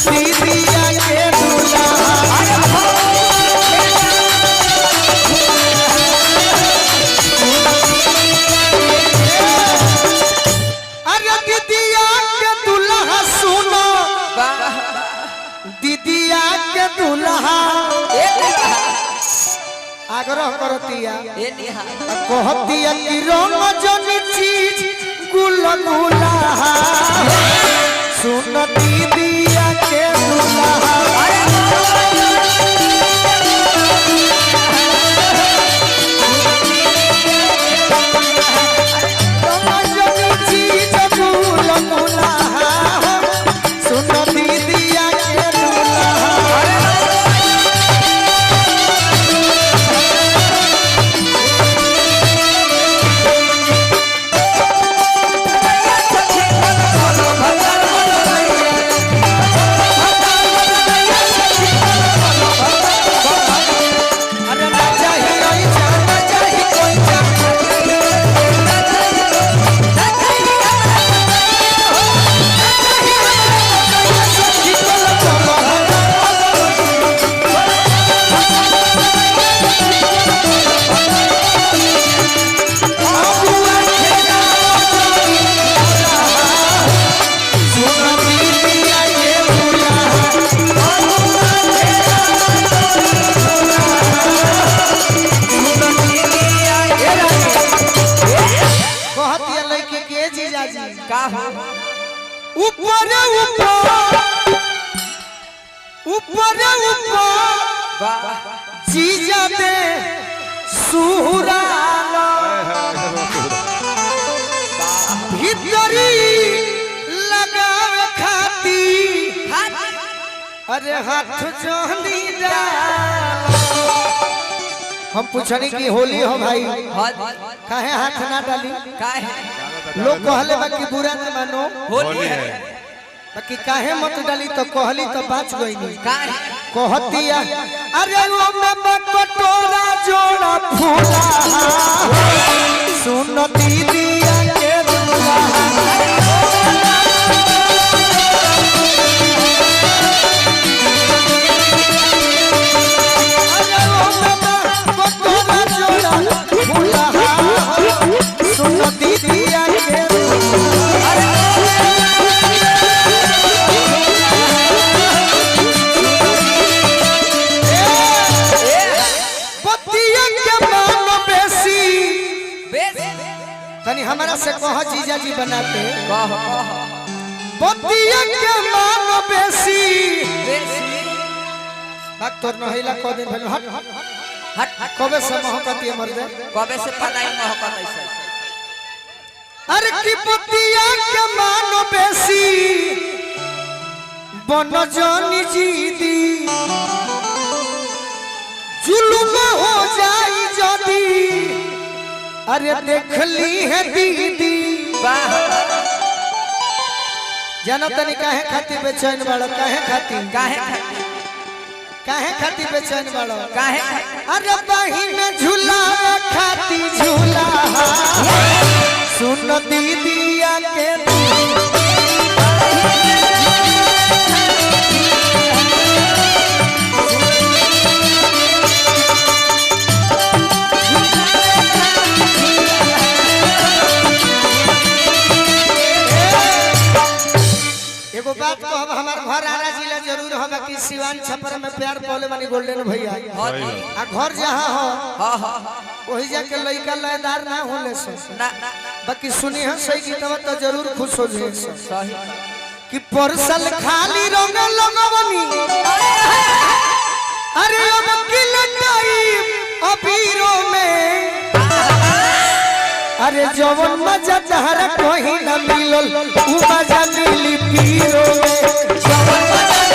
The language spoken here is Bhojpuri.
दीदिया के दूल्हा अरे दीदिया के दूल्हा सुनो दीदिया के दूल्हा आग्रह करतिया कहतिया कि रंग जनी चीज गुल गुला सुन दीदिया के दूल्हा ऊपर ऊपर जीजा दे सुराला भीतरी लगावे खाती अरे हाथ जोहनी हम पूछनी कि होली हो भाई काहे हाथ ना डाली लोग कहले बाकी बुरा न मानो होली है बाकी काहे मत डाली तो कहली तो बाच गई नहीं कहतिया अरे वो में कटोरा जोड़ा फूला सुन दीदिया के दूल्हा अरे वो में कटोरा जोड़ा फूला सुन दीदिया के हमारा से कह जीजा जी बनाते बतिया के मान बेसी बात तोर नहिला को दिन भेल हट हट कबे से महकती मर दे कबे से पलाई महकत ऐसे अरे की बतिया के मान बेसी बन जानी जीदी जुल्म हो जाई जदी अरे देख ली है दीदी जानो तनी काहे खाती बेचैन बाड़ो काहे खाती बेचैन बाड़ो अरे बाही में झूला खाती झूला सुन दीदिया के एगो बात को अब हमार घर आरा जिला जरूर होगा कि सिवान छपर में प्यार पौले वाली गोल्डन भैया आ घर जहां हो वही जाके लइका लयदार ना होले सो ना बाकी सुनी है सही गीतवा तो जरूर खुश हो जाए सही कि परसल खाली रंग लगवनी अरे अब किल टाइम अबीरो में अरे जवन मजा तहरा कोई न मिलल उ मजा मिली पीरो में जवन मजा